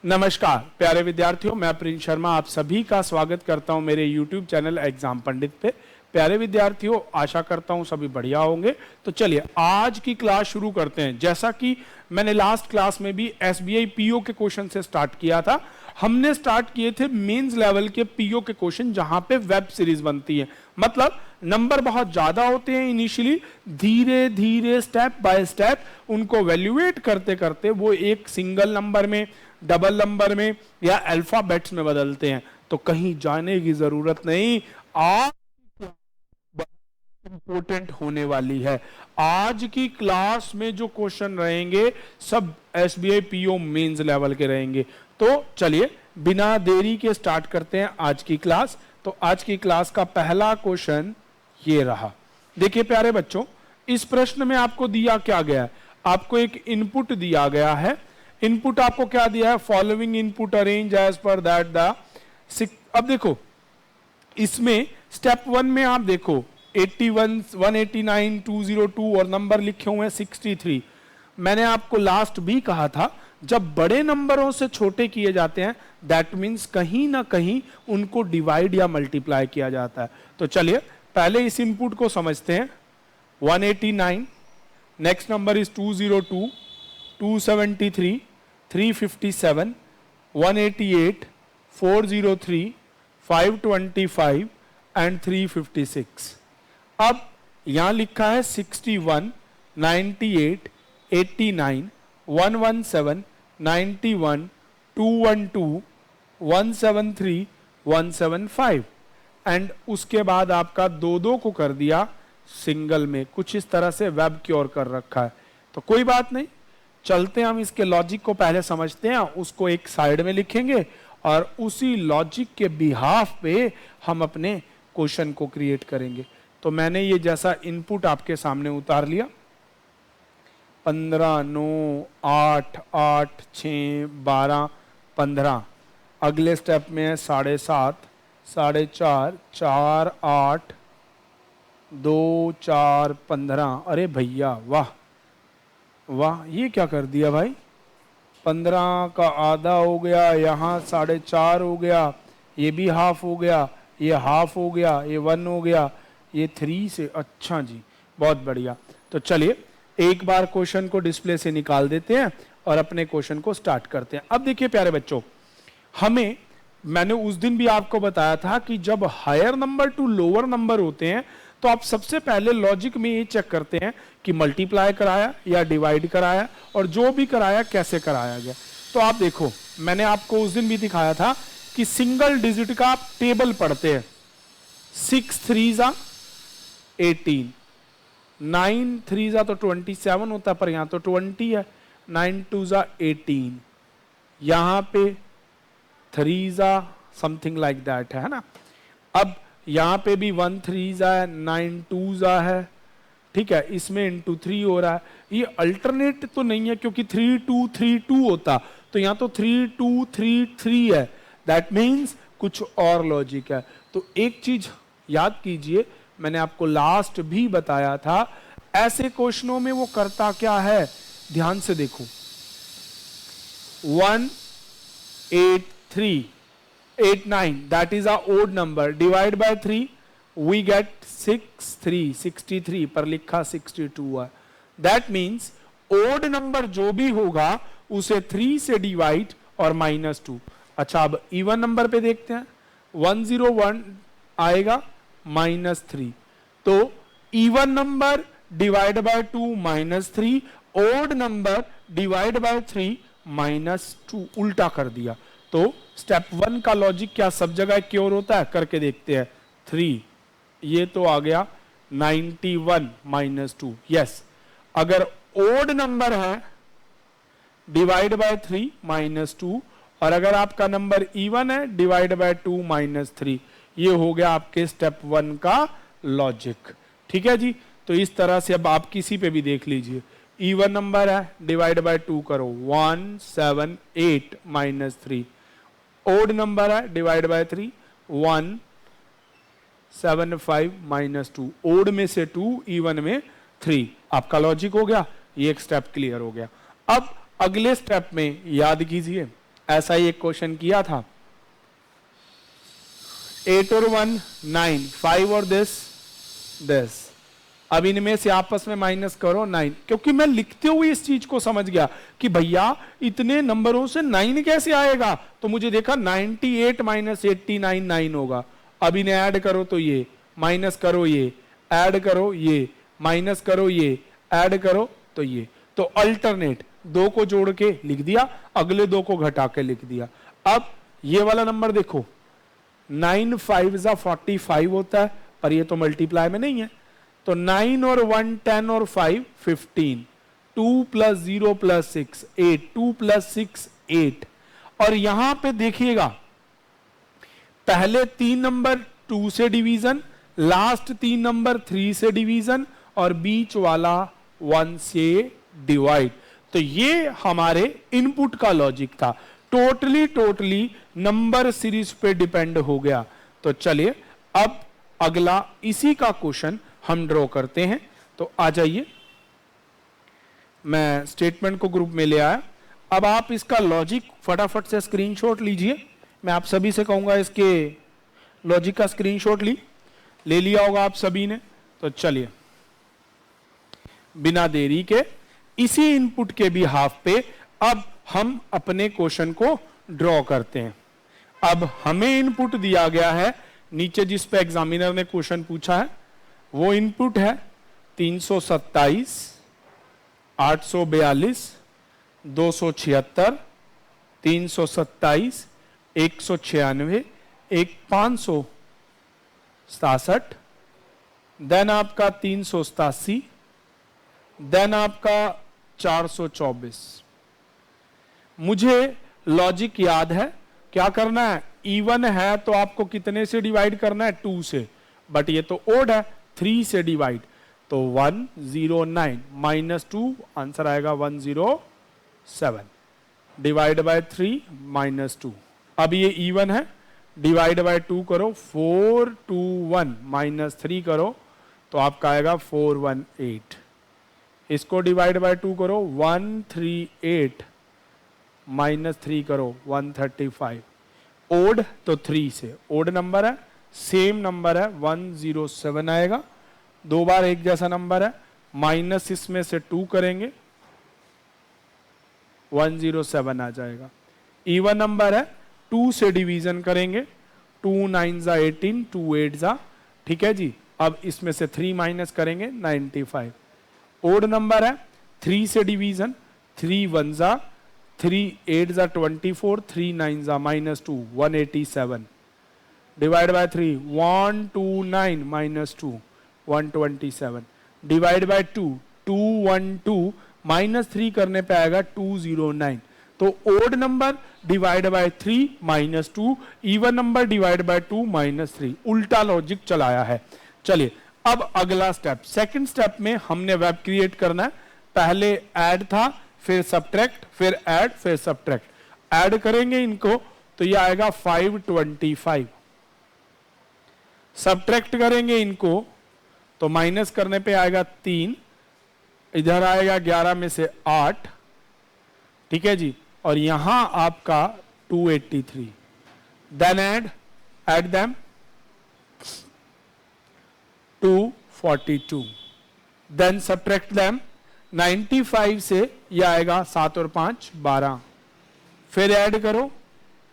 नमस्कार प्यारे विद्यार्थियों, मैं प्रिंस शर्मा आप सभी का स्वागत करता हूं मेरे YouTube चैनल एग्जाम पंडित पे। प्यारे विद्यार्थियों, आशा करता हूं सभी बढ़िया होंगे। तो चलिए आज की क्लास शुरू करते हैं। जैसा कि मैंने लास्ट क्लास में भी SBI PO के क्वेश्चन से स्टार्ट किया था। हमने स्टार्ट किए थे मेंस लेवल के PO के क्वेश्चन, जहां पे वेब सीरीज बनती है। मतलब नंबर बहुत ज्यादा होते हैं इनिशियली, धीरे धीरे स्टेप बाय स्टेप उनको वैल्यूएट करते करते वो एक सिंगल नंबर में, डबल नंबर में या अल्फाबेट्स में बदलते हैं। तो कहीं जाने की जरूरत नहीं, आज इंपॉर्टेंट होने वाली है। आज की क्लास में जो क्वेश्चन रहेंगे सब SBI PO मेंस लेवल के रहेंगे। तो चलिए बिना देरी के स्टार्ट करते हैं आज की क्लास। तो आज की क्लास का पहला क्वेश्चन ये रहा। देखिए प्यारे बच्चों, इस प्रश्न में आपको दिया क्या गया है? आपको एक इनपुट दिया गया है। इनपुट आपको क्या दिया है? Following input arrange as per that the. अब देखो इसमें स्टेप 1 में आप देखो 81, 189, 202 और नंबर लिखे हुए हैं 63। मैंने आपको लास्ट भी कहा था, जब बड़े नंबरों से छोटे किए जाते हैं दैट मीन्स कहीं ना कहीं उनको डिवाइड या मल्टीप्लाई किया जाता है। तो चलिए पहले इस इनपुट को समझते हैं। 189, नेक्स्ट नंबर इज 202, 273, 357, 188, 403, 525 एंड 356। अब यहां लिखा है 61, 98, 89, 117, 91, 212, 173, 175 एंड उसके बाद आपका दो को कर दिया सिंगल में। कुछ इस तरह से वेब क्योर कर रखा है। तो कोई बात नहीं, चलते हम इसके लॉजिक को पहले समझते हैं, उसको एक साइड में लिखेंगे और उसी लॉजिक के बिहाफ पे हम अपने क्वेश्चन को क्रिएट करेंगे। तो मैंने ये जैसा इनपुट आपके सामने उतार लिया, 15, 9, 8, 8, 6, 12, 15। अगले स्टेप में है 7.5, 4.5, 4, 8, 2, 4, 15। अरे भैया वाह वाह, ये क्या कर दिया भाई? 15 का आधा हो गया, यहाँ 4.5 हो गया, ये भी हाफ हो गया, ये हाफ हो गया, ये 1 हो गया, ये 3 से। अच्छा जी, बहुत बढ़िया। तो चलिए एक बार क्वेश्चन को डिस्प्ले से निकाल देते हैं और अपने क्वेश्चन को स्टार्ट करते हैं। अब देखिए प्यारे बच्चों, मैंने उस दिन भी आपको बताया था कि जब higher number to lower number होते हैं तो आप सबसे पहले लॉजिक में ये चेक करते हैं कि मल्टीप्लाई कराया या डिवाइड कराया, और जो भी कराया कैसे कराया गया। तो आप देखो, मैंने आपको उस दिन भी दिखाया था कि सिंगल डिजिट का आप टेबल पढ़ते हैं। 6 3 18, 9 3 तो 27 होता है, पर यहां तो 20 है। 9 2 18, यहां पे 3 समथिंग लाइक दैट है ना। अब यहां पे भी 1 3 है, 9 2 है, ठीक है। इसमें इंटू 3 हो रहा है। ये अल्टरनेट तो नहीं है क्योंकि 3 2 3 2 होता, तो यहां तो 3 2 3 3 है। दैट मीन्स कुछ और लॉजिक है। तो एक चीज याद कीजिए, मैंने आपको लास्ट भी बताया था, ऐसे क्वेश्चनों में वो करता क्या है, ध्यान से देखो। 1 8 3 8 9, that is a odd number, divide by 3 we get 63, 63 पर लिखा 62 है। that means odd number जो भी होगा उसे 3 से डिवाइड और -2। अच्छा, अब इवन नंबर पे देखते हैं। 101 आएगा -3, तो even number divide by 2 -3, odd number divide by 3 -2, उल्टा कर दिया। तो स्टेप 1 का लॉजिक क्या सब जगह क्योर होता है, करके देखते हैं। 3, ये तो आ गया 91 -2। यस, अगर ओड नंबर है डिवाइड बाय 3 -2, और अगर आपका नंबर इवन है डिवाइड बाय 2 -3, ये हो गया आपके स्टेप 1 का लॉजिक। ठीक है जी। तो इस तरह से अब आप किसी पे भी देख लीजिए, इवन नंबर है डिवाइड बाय 2 करो, 1 7 8 -3। ओड नंबर है डिवाइड बाय 3, 1 7 5 -2। ओड में से 2, इवन में 3। आपका लॉजिक हो गया, ये एक स्टेप क्लियर हो गया। अब अगले स्टेप में याद कीजिए, ऐसा ही एक क्वेश्चन किया था। 8 और 1 9, 5 और दिस। अब इनमें से आपस में माइनस करो 9, क्योंकि मैं लिखते हुए इस चीज को समझ गया कि भैया इतने नंबरों से 9 कैसे आएगा, तो मुझे देखा 98 माइनस 89 9 होगा। अब इन्हें ऐड करो तो ये, माइनस करो ये, ऐड करो ये, माइनस करो ये, ऐड करो तो ये। तो अल्टरनेट दो को जोड़ के लिख दिया, अगले दो को घटा के लिख दिया। अब ये वाला नंबर देखो, 9 5 जा 45 होता है, पर ये तो मल्टीप्लाई में नहीं है, तो 9 और 1 10 और 5 15, 2 प्लस 0 प्लस 6 8, 2 प्लस 6 8। और यहां पे देखिएगा पहले 3 नंबर 2 से डिवीजन, लास्ट 3 नंबर 3 से डिवीजन, और बीच वाला 1 से डिवाइड। तो ये हमारे इनपुट का लॉजिक था, टोटली नंबर सीरीज पे डिपेंड हो गया। तो चलिए अब अगला इसी का क्वेश्चन हम ड्रॉ करते हैं। तो आ जाइए, मैं स्टेटमेंट को ग्रुप में ले आया। अब आप इसका लॉजिक फटाफट से स्क्रीनशॉट लीजिए। मैं आप सभी से कहूंगा इसके लॉजिक का स्क्रीनशॉट ले लिया होगा आप सभी ने। तो चलिए बिना देरी के इसी इनपुट के भी हाफ पे अब हम अपने क्वेश्चन को ड्रॉ करते हैं। अब हमें इनपुट दिया गया है, नीचे जिस पे एग्जामिनर ने क्वेश्चन पूछा है वो इनपुट है 327, 842, 276, 327, 196, 567, देन आपका 387, देन आपका 424। मुझे लॉजिक याद है, क्या करना है, इवन है तो आपको कितने से डिवाइड करना है, 2 से, बट ये तो ओड है, 3 से डिवाइड, तो 109 माइनस 2 आंसर आएगा 107, डिवाइड बाय 3 माइनस 2। अब ये इवन है, डिवाइड बाय 2 करो, 421 माइनस 3 करो तो आपका आएगा 418। इसको डिवाइड बाय 2 करो, 138 माइनस 3 करो 135। ओड तो 3 से, ओड नंबर है, सेम नंबर है, 107 आएगा। दो बार एक जैसा नंबर है, माइनस इसमें से 2 करेंगे 107 आ जाएगा। इवन नंबर है, 2 से डिवीजन करेंगे, 2 9 जा 18, 2 8 जा, ठीक है जी। अब इसमें से 3 माइनस करेंगे 95। ओड नंबर है, 3 से डिवीजन, 3 1 जा, 3 8 जा 24, 3 9 जा minus 2 187, divide by 3 129 minus 2 127, divide by 2 212 minus 3 करने पे आएगा 209। तो odd number divide by 3 minus 2, even number divide by 2 minus 3, उल्टा लॉजिक चलाया है। चलिए अब अगला स्टेप, सेकंड स्टेप में हमने वेब क्रिएट करना है। पहले ऐड था, फिर सब्ट्रैक्ट, फिर ऐड, फिर सब्ट्रैक्ट। ऐड करेंगे इनको तो ये आएगा 525, सब्ट्रैक्ट करेंगे इनको तो माइनस करने पे आएगा 3, इधर आएगा 11 में से 8, ठीक है जी, और यहां आपका 283। Then add them 242, then subtract them 95 से ये आएगा 7 और 5 12, फिर ऐड करो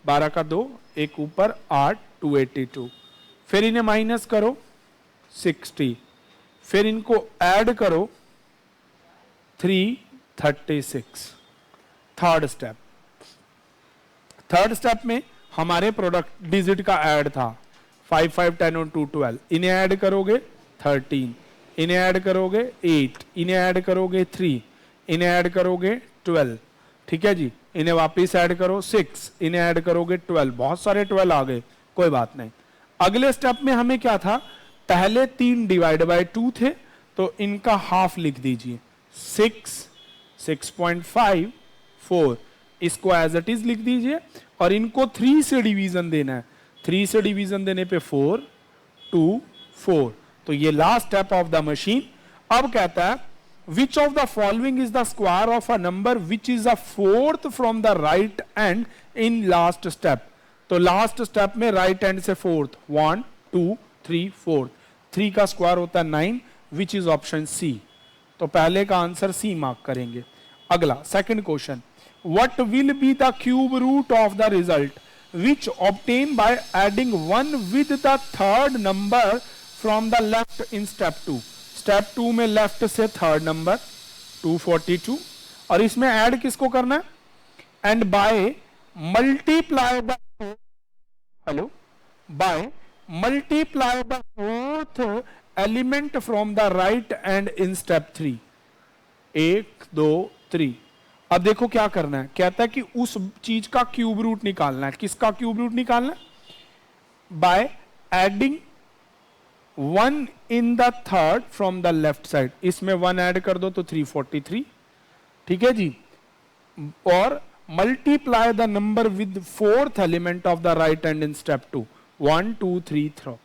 12 का 2, एक ऊपर 8 282, फिर इन्हें माइनस करो 60, फिर इनको ऐड करो 336। थर्ड स्टेप में हमारे प्रोडक्ट डिजिट का ऐड था, 5 5 10 और 2 12, इन्हें ऐड करोगे 13, इन्हें ऐड करोगे 8, इन्हें ऐड करोगे 3, इन्हें ऐड करोगे 12, ठीक है जी, इन्हें वापस ऐड करो 6, इन्हें ऐड करोगे 12। बहुत सारे 12 आ गए, कोई बात नहीं। अगले स्टेप में हमें क्या था, पहले 3 डिवाइड बाय 2 थे तो इनका हाफ लिख दीजिए, 6 6.5 4, इसको एज इट इज लिख दीजिए, और इनको 3 से डिवीजन देना है, 3 से डिवीजन देने पे 4 2 4। तो ये last step of the machine. अब कहता है विच of the following is the square of a number which is the fourth from the right end in last step. तो लास्ट स्टेप में राइट एंड से फोर्थ, 1 2 3 4, 3 का स्क्वायर होता है 9, which is option C. तो पहले का आंसर सी मार्क करेंगे। अगला second question, what will be the cube root of the result which obtain by adding 1 with the third number from the left in step 2। Step 2 में left से third number 242, और इसमें add किसको करना है, and by multiply by, hello, by multiply the fourth element from the right end in step 3। 1 2 3। अब देखो क्या करना है, कहता है कि उस चीज का क्यूब रूट निकालना है। किसका क्यूब रूट निकालना है, bye adding 1 in the third from the left side. इसमें 1 ऐड कर दो तो 343, ठीक है जी, और multiply the number with fourth element of the right end in step 2, 1 2 3 throw,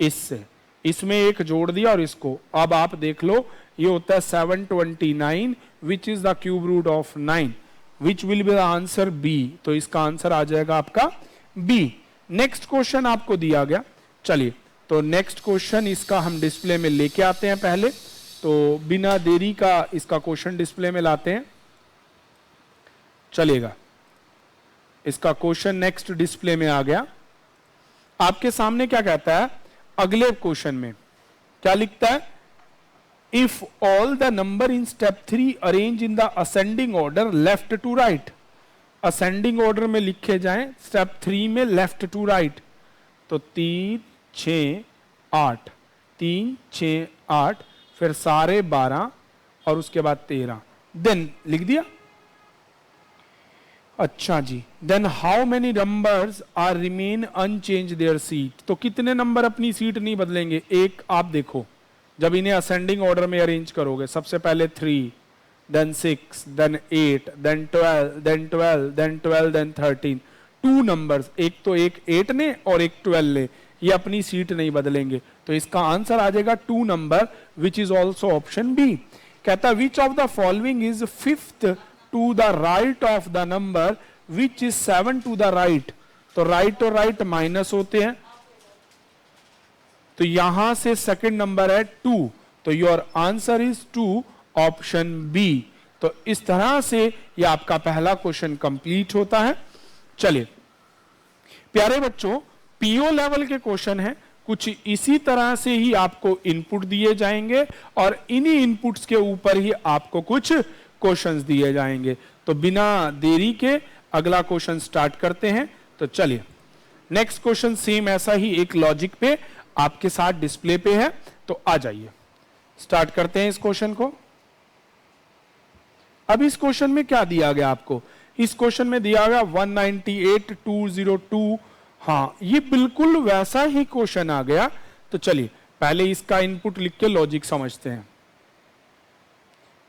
इससे इसमें एक जोड़ दिया और इसको, अब आप देख लो ये होता है 729 which is the cube root of 9, which will be the answer B. तो इसका आंसर आ जाएगा आपका बी। नेक्स्ट क्वेश्चन आपको दिया गया, चलिए तो नेक्स्ट क्वेश्चन इसका हम डिस्प्ले में लेके आते हैं। पहले तो बिना देरी का इसका क्वेश्चन डिस्प्ले में लाते हैं, चलेगा। इसका क्वेश्चन नेक्स्ट डिस्प्ले में आ गया। आपके सामने क्या कहता है, अगले क्वेश्चन में क्या लिखता है, if all the number in step 3 arrange in the ascending order left to right. Ascending order में लिखे जाएं स्टेप 3 में लेफ्ट टू राइट, तो 3 6 8, 3 6 8, फिर सारे 12 और उसके बाद 13, देन लिख दिया। अच्छा जी, then how many numbers are remain unchange their seat. तो कितने नंबर अपनी सीट नहीं बदलेंगे। एक आप देखो, जब इन्हें असेंडिंग ऑर्डर में अरेंज करोगे, सबसे पहले 3, then 6, then 8, then 12, then 12, then 12, then 13, 2 numbers, एक तो एक 8 ने और एक 12 ने, ये अपनी सीट नहीं बदलेंगे। तो इसका आंसर आ जाएगा 2 number, which is also option B. कहता which of the following is fifth to the right of the number which is 7 to the right. तो राइट और राइट माइनस होते हैं, तो यहां से सेकंड नंबर है 2, तो your answer is 2, option B. तो इस तरह से ये आपका पहला क्वेश्चन कंप्लीट होता है। चलिए प्यारे बच्चों, पीओ लेवल के क्वेश्चन है, कुछ इसी तरह से ही आपको इनपुट दिए जाएंगे और इन्हीं इनपुट्स के ऊपर ही आपको कुछ क्वेश्चंस दिए जाएंगे। तो बिना देरी के अगला क्वेश्चन स्टार्ट करते हैं। तो चलिए नेक्स्ट क्वेश्चन सेम ऐसा ही एक लॉजिक पे आपके साथ डिस्प्ले पे है, तो आ जाइए स्टार्ट करते हैं इस क्वेश्चन को। अब इस क्वेश्चन में क्या दिया गया आपको, इस क्वेश्चन में दिया गया 198,202। हाँ, ये बिल्कुल वैसा ही क्वेश्चन आ गया। तो चलिए पहले इसका इनपुट लिख के लॉजिक समझते हैं।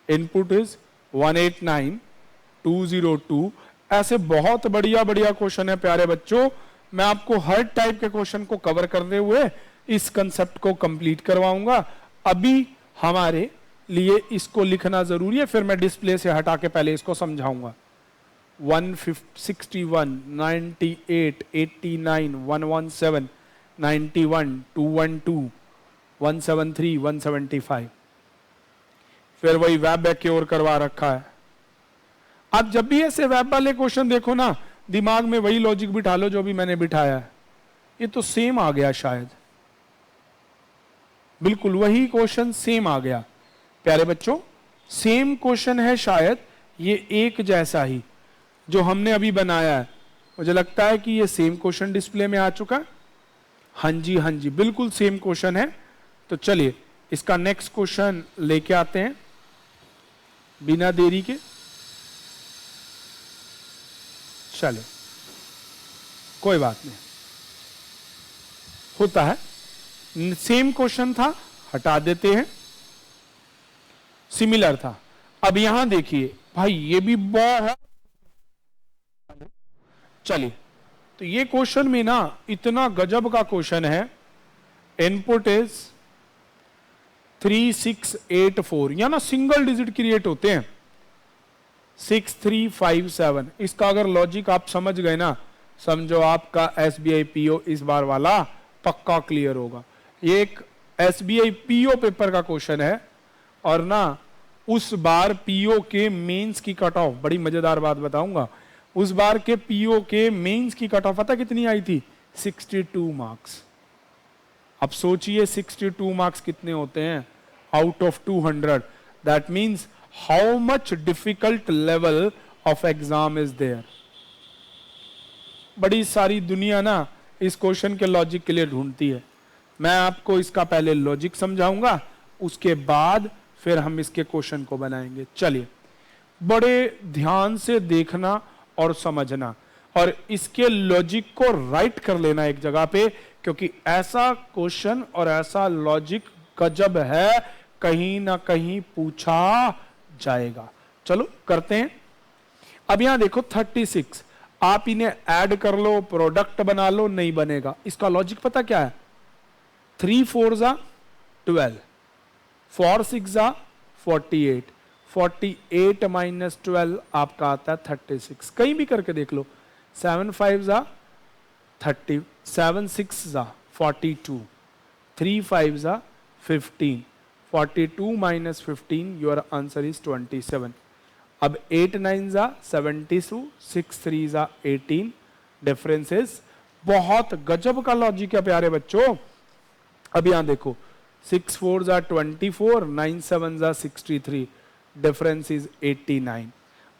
Input is 189,202। ऐसे बहुत बढ़िया बढ़िया क्वेश्चन है प्यारे बच्चों, मैं आपको हर टाइप के क्वेश्चन को कवर करते हुए इस कंसेप्ट को कंप्लीट करवाऊंगा। अभी हमारे लिए इसको लिखना जरूरी है, फिर मैं डिस्प्ले से हटा के पहले इसको समझाऊंगा। 161, 98, 89, 117, 91, 212, 173, 175, फिर वही वेब बैक्योर करवा रखा है। आप जब भी ऐसे वेब वाले क्वेश्चन देखो ना, दिमाग में वही लॉजिक बिठा लो जो भी मैंने बिठाया है। ये तो सेम आ गया, शायद बिल्कुल वही क्वेश्चन सेम आ गया। प्यारे बच्चों सेम क्वेश्चन है, शायद ये एक जैसा ही जो हमने अभी बनाया है। मुझे लगता है कि ये सेम क्वेश्चन डिस्प्ले में आ चुका है। हाँ जी, हाँ जी, बिल्कुल सेम क्वेश्चन है। तो चलिए इसका नेक्स्ट क्वेश्चन लेके आते हैं बिना देरी के। चलिए कोई बात नहीं, होता है, सेम क्वेश्चन था, हटा देते हैं, सिमिलर था। अब यहां देखिए भाई, ये भी बहुत, चलिए तो ये क्वेश्चन में ना इतना गजब का क्वेश्चन है। इनपुट इज 3684, या ना सिंगल डिजिट क्रिएट होते हैं 6357। इसका अगर लॉजिक आप समझ गए ना, समझो आपका एसबीआई पीओ इस बार वाला पक्का क्लियर होगा। ये एक एसबीआई पीओ पेपर का क्वेश्चन है, और ना उस बार पीओ के मेंस की कट ऑफ, बड़ी मजेदार बात बताऊंगा, उस बार के पीओ के मेंस की कट ऑफ पता कितनी आई थी? 62 मार्क्स। अब सोचिए 62 मार्क्स कितने होते हैं out of 200। That means how much difficult level of exam is there. बड़ी सारी दुनिया ना इस क्वेश्चन के लॉजिक के लिए ढूंढती है। मैं आपको इसका पहले लॉजिक समझाऊंगा, उसके बाद फिर हम इसके क्वेश्चन को बनाएंगे। चलिए, बड़े ध्यान से देखना और समझना, और इसके लॉजिक को राइट कर लेना एक जगह पे, क्योंकि ऐसा क्वेश्चन और ऐसा लॉजिक गजब है, कहीं ना कहीं पूछा जाएगा। चलो करते हैं। अब यहां देखो 36, आप इन्हें ऐड कर लो, प्रोडक्ट बना लो, नहीं बनेगा। इसका लॉजिक पता क्या है? 3 4 जा 12, 4 6 जा 48, 48 माइनस 12 आपका आता है 36। कहीं भी करके देख लो। 7 5 जा 30, 7 6 जा 42, 3 5 जा 15, 42 माइनस 15, योर आंसर इज 27। अब 8 9 जा 72, 6 3 जा 18, डिफरेंस इज, बहुत गजब का लॉजिक है प्यारे बच्चों। अब यहां देखो 6 4 जा 24, 9 7 जा 63, डिफरेंस इज 89।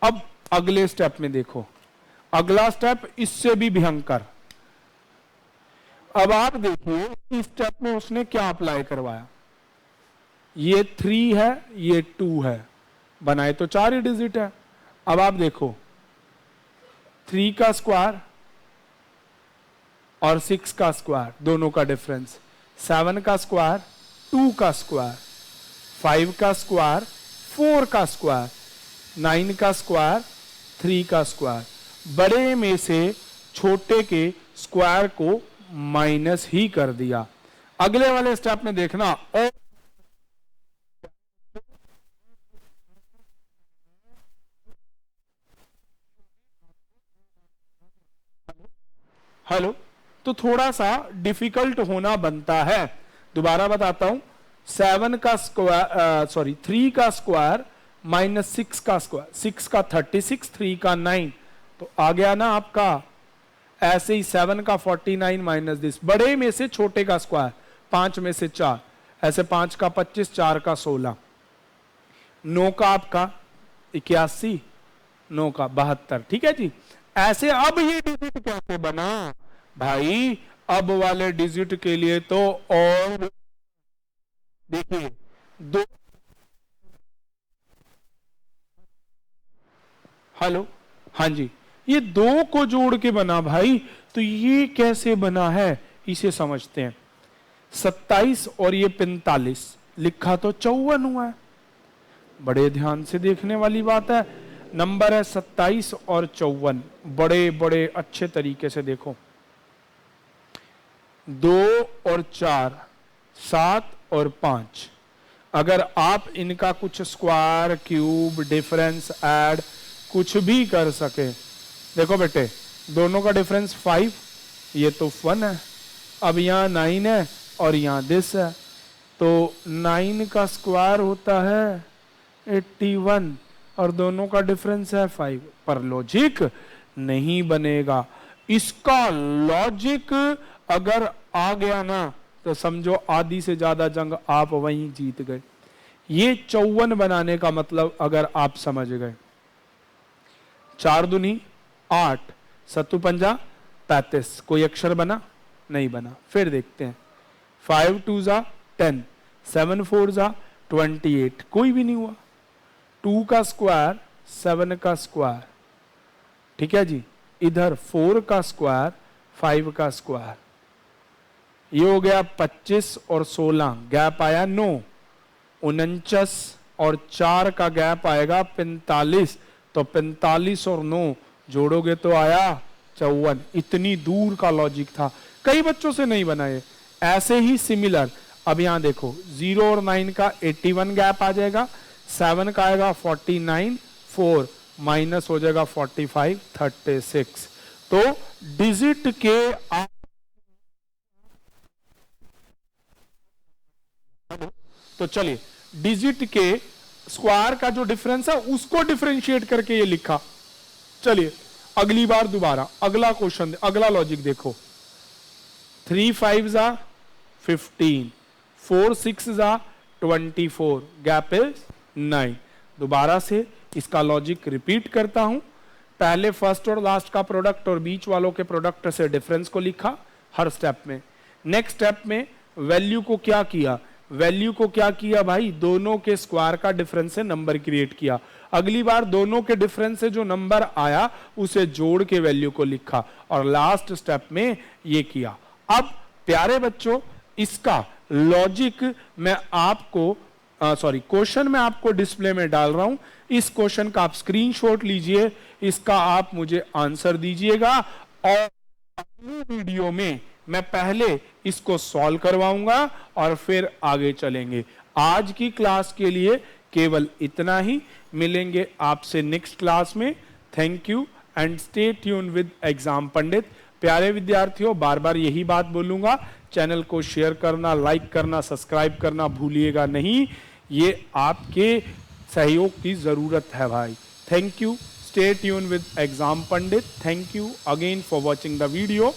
अब अगले स्टेप में देखो, अगला स्टेप इससे भी भयंकर। अब आप देखिए इस स्टेप में उसने क्या अप्लाई करवाया। ये 3 है, ये 2 है, बनाए तो 4 ही डिजिट है। अब आप देखो 3 का स्क्वायर और 6 का स्क्वायर, दोनों का डिफरेंस, 7 का स्क्वायर 2 का स्क्वायर, 5 का स्क्वायर 4 का स्क्वायर, 9 का स्क्वायर 3 का स्क्वायर। बड़े में से छोटे के स्क्वायर को माइनस ही कर दिया। अगले वाले स्टेप में देखना, और हेलो, तो थोड़ा सा डिफिकल्ट होना बनता है। दोबारा बताता हूं, 7 का स्क्वायर, सॉरी 3 का स्क्वायर माइनस 6 का स्क्वायर, 6 का 36, 3 का 9, तो आ गया ना आपका। ऐसे ही 7 का 49 माइनस दिस, बड़े में से छोटे का स्क्वायर, 5 में से 4, ऐसे 5 का 25, 4 का 16, 9 का आपका 81, 9 का 72। ठीक है जी। ऐसे अब ये डिजिट कैसे बना भाई? अब वाले डिजिट के लिए तो और देखिए 2, हेलो, हाँ जी, ये 2 को जोड़ के बना भाई। तो ये कैसे बना है इसे समझते हैं। 27 और ये 45, लिखा तो 54 हुआ है। बड़े ध्यान से देखने वाली बात है। नंबर है 27 और 54, बड़े बड़े अच्छे तरीके से देखो। 2 और 4, 7 और 5, अगर आप इनका कुछ स्क्वायर, क्यूब, डिफरेंस, ऐड कुछ भी कर सके। देखो बेटे, दोनों का डिफरेंस 5, ये तो 1 है। अब यहाँ 9 है और यहाँ दिस है, तो 9 का स्क्वायर होता है 81 और दोनों का डिफरेंस है 5, पर लॉजिक नहीं बनेगा। इसका लॉजिक अगर आ गया ना तो समझो आधी से ज्यादा जंग आप वहीं जीत गए। ये 54 बनाने का मतलब अगर आप समझ गए, 4 दूनी 8, 7 पंजा 35, कोई अक्षर बना? नहीं बना। फिर देखते हैं, 5 2 जा 10, 7 4 जा 28, कोई भी नहीं हुआ। 2 का स्क्वायर 7 का स्क्वायर, ठीक है जी। इधर 4 का स्क्वायर 5 का स्क्वायर, ये हो गया 25 और 16, गैप आया 9, 49 और 4 का गैप आएगा 45, तो 45 और 9 जोड़ोगे तो आया 54। इतनी दूर का लॉजिक था, कई बच्चों से नहीं बनाए। ऐसे ही सिमिलर अब यहां देखो 0 और 9 का 81 गैप आ जाएगा, 7 का आएगा 49, 4 माइनस हो जाएगा 45, 36। तो डिजिट के तो चलिए डिजिट के स्क्वायर का जो डिफरेंस है उसको डिफरेंशिएट करके ये लिखा। चलिए अगली बार दोबारा अगला क्वेश्चन, अगला लॉजिक देखो। 3 5 जा 15, 4 6 जा 24, गैप इज 9। दोबारा से इसका लॉजिक रिपीट करता हूं। पहले फर्स्ट और लास्ट का प्रोडक्ट और बीच वालों के प्रोडक्ट से डिफरेंस को लिखा हर स्टेप में। नेक्स्ट स्टेप में वैल्यू को क्या किया, वैल्यू को क्या किया भाई, दोनों के स्क्वायर का डिफरेंस से नंबर क्रिएट किया। अगली बार दोनों के डिफरेंस से जो नंबर आया उसे जोड़ के वैल्यू को लिखा, और लास्ट स्टेप में ये किया। अब प्यारे बच्चों इसका लॉजिक मैं आपको क्वेश्चन में आपको डिस्प्ले में डाल रहा हूं। इस क्वेश्चन का आप स्क्रीनशॉट लीजिए, इसका आप मुझे आंसर दीजिएगा, और अगली वीडियो में मैं पहले इसको सॉल्व करवाऊंगा और फिर आगे चलेंगे। आज की क्लास के लिए केवल इतना ही, मिलेंगे आपसे नेक्स्ट क्लास में। Thank you and stay tune with exam Pandit. प्यारे विद्यार्थियों, बार बार यही बात बोलूंगा, चैनल को शेयर करना, लाइक करना, सब्सक्राइब करना भूलिएगा नहीं, ये आपके सहयोग की जरूरत है भाई। Thank you, stay tune with exam Pandit. Thank you again for watching the video.